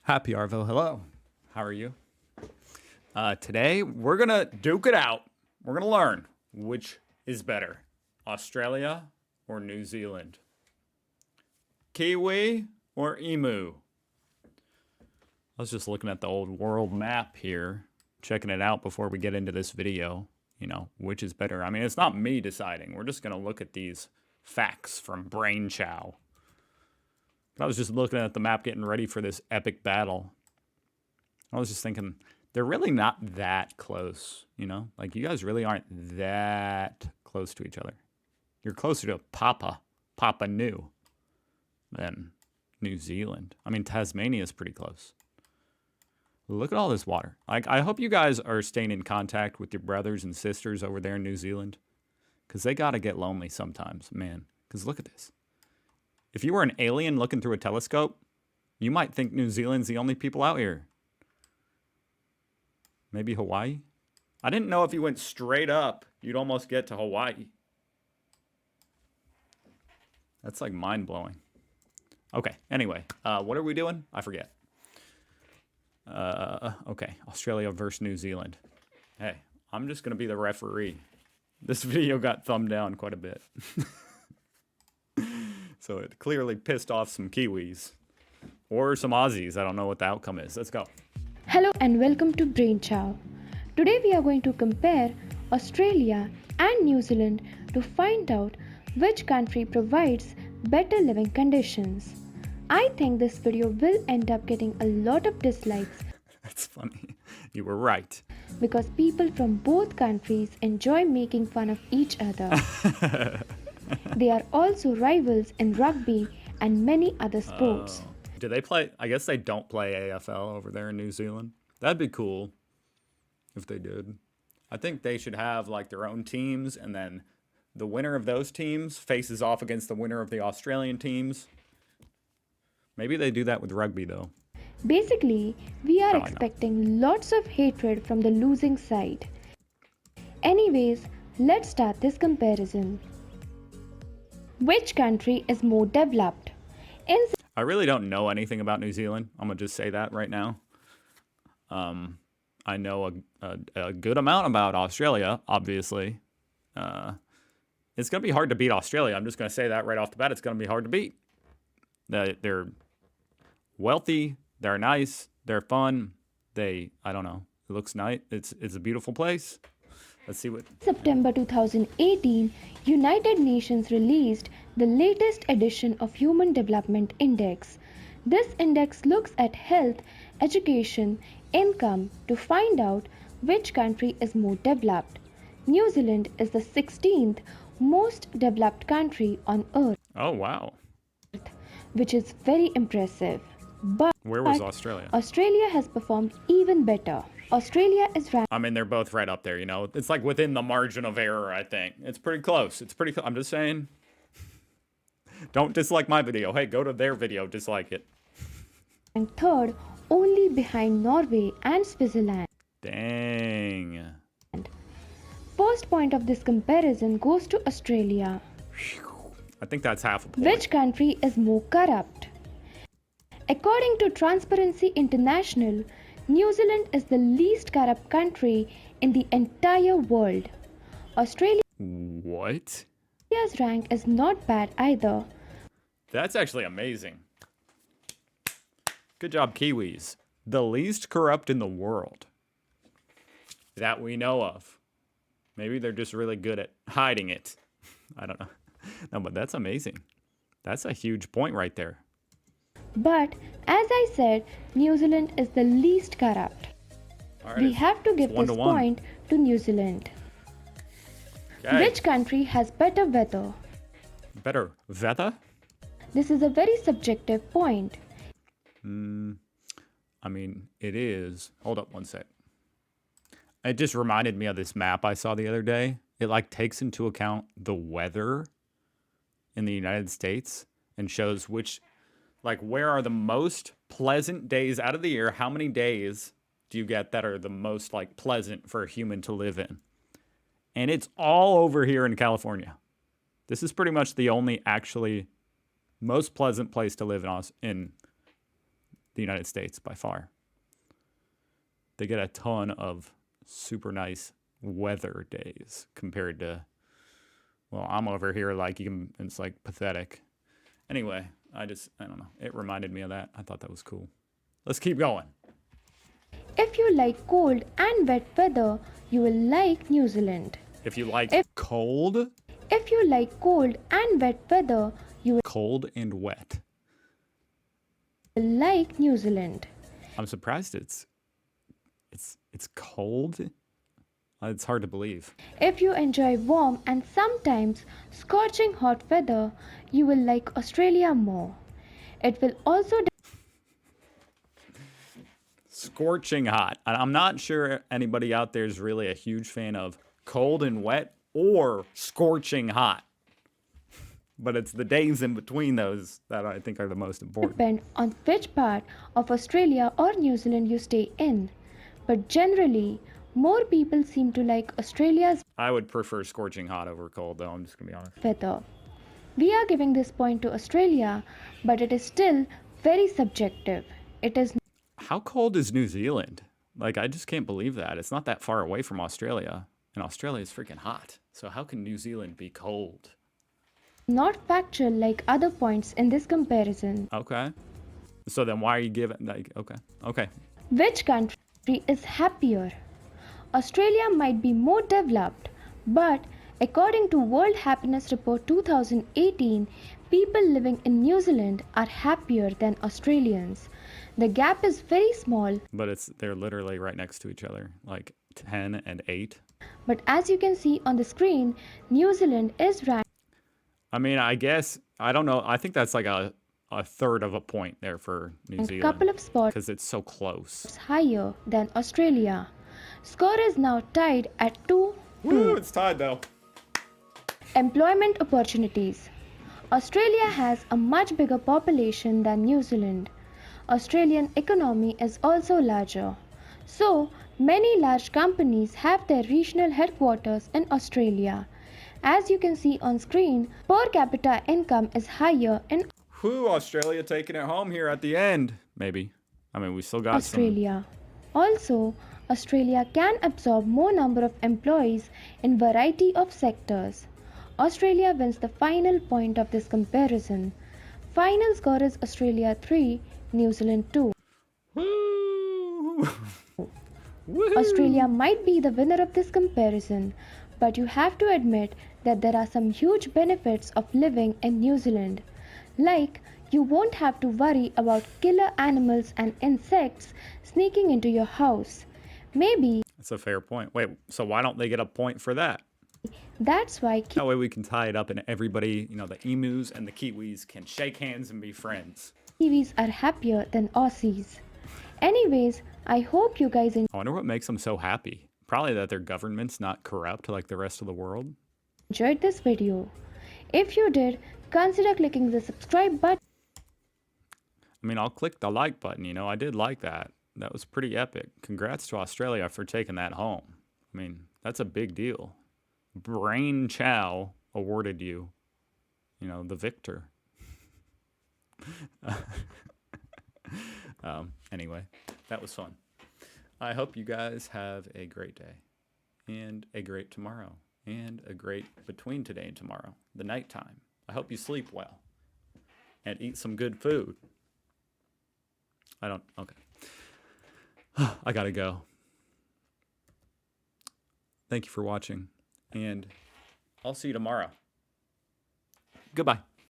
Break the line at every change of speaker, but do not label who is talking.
Happy Arvo, hello. How are you? Today, we're going to duke it out. We're going to learn which is better, Australia or New Zealand? Kiwi or emu? I was just looking at the old world map here, checking it out before we get into this video. You know, which is better? I mean, it's not me deciding. We're just going to look at these facts from Brain Chow. But I was just looking at the map, getting ready for this epic battle. I was just thinking, they're really not that close, you know? Like, you guys really aren't that close to each other. You're closer to Papua New than New Zealand. I mean, Tasmania is pretty close. Look at all this water. Like, I hope you guys are staying in contact with your brothers and sisters over there in New Zealand, because they got to get lonely sometimes, man. Because look at this. If you were an alien looking through a telescope, you might think New Zealand's the only people out here. Maybe Hawaii? I didn't know if you went straight up, you'd almost get to Hawaii. That's like mind-blowing. Okay, anyway, what are we doing? I forget. Okay, Australia versus New Zealand. Hey, I'm just going to be the referee. This video got thumbed down quite a bit. So it clearly pissed off some Kiwis. Or some Aussies. I don't know what the outcome is. Let's go.
Hello and welcome to Brain Chow. Today we are going to compare Australia and New Zealand to find out which country provides better living conditions. I think this video will end up getting a lot of dislikes.
That's funny. You were right.
Because people from both countries enjoy making fun of each other. They are also rivals in rugby and many other sports.
Do they play? I guess they don't play AFL over there in New Zealand. That'd be cool if they did. I think they should have like their own teams, and then the winner of those teams faces off against the winner of the Australian teams. Maybe they do that with rugby though.
Basically, we are expecting lots of hatred from the losing side. Anyways, let's start this comparison. Which country is more developed?
I really don't know anything about New Zealand. I'm going to just say that right now. I know a good amount about Australia, obviously. It's going to be hard to beat Australia. I'm just going to say that right off the bat. It's going to be hard to beat. They're wealthy. They're nice. They're fun. I don't know. It looks nice. It's a beautiful place. Let's see what.
September 2018, United Nations released the latest edition of Human Development Index. This index looks at health, education, income to find out which country is more developed. New Zealand is the 16th most developed country on earth.
Oh, wow.
Which is very impressive. But
where was Australia?
Australia has performed even better. Australia is ranked.
I mean, they're both right up there, you know. It's like within the margin of error, I think. It's pretty close. I'm just saying. Don't dislike my video. Hey, go to their video, dislike it.
And third, only behind Norway and Switzerland.
Dang.
First point of this comparison goes to Australia.
I think that's half a point.
Which country is more corrupt? According to Transparency International, New Zealand is the least corrupt country in the entire world. Australia's
What?
rank is not bad either.
That's actually amazing. Good job, Kiwis. The least corrupt in the world that we know of. Maybe they're just really good at hiding it. I don't know. No, but that's amazing. That's a huge point right there.
But, as I said, New Zealand is the least corrupt. We have to give this point to New Zealand. Okay. Which country has better weather?
Better weather?
This is a very subjective point.
I mean, it is. Hold up one sec. It just reminded me of this map I saw the other day. It like takes into account the weather in the United States and shows which, like, where are the most pleasant days out of the year? How many days do you get that are the most like pleasant for a human to live in? And it's all over here in California. This is pretty much the only actually most pleasant place to live in the United States by far. They get a ton of super nice weather days compared to, well, I'm over here like it's like pathetic. Anyway, I don't know. It reminded me of that. I thought that was cool. Let's keep going.
If you like cold and wet weather, you will like New Zealand.
If you like
If-
cold,
If you like cold and wet weather, you will
cold and wet.
like New Zealand.
I'm surprised it's cold. It's hard to believe.
If you enjoy warm and sometimes scorching hot weather, you will like Australia more. It will also
Scorching hot. I'm not sure anybody out there is really a huge fan of cold and wet or scorching hot. But it's the days in between those that I think are the most important.
depend on which part of Australia or New Zealand you stay in. But generally, more people seem to like Australia's
I would prefer scorching hot over cold, though. I'm just going to be honest.
weather. We are giving this point to Australia, but it is still very subjective. It is
How cold is New Zealand? Like, I just can't believe that. It's not that far away from Australia. And Australia is freaking hot. So how can New Zealand be cold?
not factual like other points in this comparison.
Okay. So then why are you giving, like, okay.
Which country is happier? Australia might be more developed, but according to World Happiness Report 2018, people living in New Zealand are happier than Australians. The gap is very small,
But they're literally right next to each other, like 10 and 8.
but as you can see on the screen, New Zealand is ranked
I mean, I guess, I don't know. I think that's like a third of a point there for New
a
Zealand.
couple of spots
Because it's so close.
higher than Australia. Score is now tied at 2.
Woo, it's tied though.
Employment opportunities. Australia has a much bigger population than New Zealand. Australian economy is also larger. So, many large companies have their regional headquarters in Australia. As you can see on screen, per capita income is higher in
Whew, Australia taking it home here at the end. Maybe. I mean, we still got
Australia. Also, Australia can absorb more number of employees in variety of sectors. Australia wins the final point of this comparison. Final score is Australia 3, New Zealand 2.
some. Woo! Woohoo!
Australia might be the winner of this comparison, but you have to admit that there are some huge benefits of living in New Zealand. Like, you won't have to worry about killer animals and insects sneaking into your house. Maybe
That's a fair point. Wait, so why don't they get a point for that?
that's why
That way we can tie it up and everybody, the emus and the kiwis can shake hands and be friends.
Kiwis are happier than Aussies. Anyways, I hope you guys
I wonder what makes them so happy. Probably that their government's not corrupt like the rest of the world.
enjoyed this video. If you did, consider clicking the subscribe button.
I mean, I'll click the like button, I did like that. That was pretty epic. Congrats to Australia for taking that home. I mean, that's a big deal. Brain Chow awarded you, the victor. Anyway, that was fun. I hope you guys have a great day and a great tomorrow and a great between today and tomorrow, the nighttime. I hope you sleep well and eat some good food. Okay. I gotta go. Thank you for watching, and I'll see you tomorrow. Goodbye.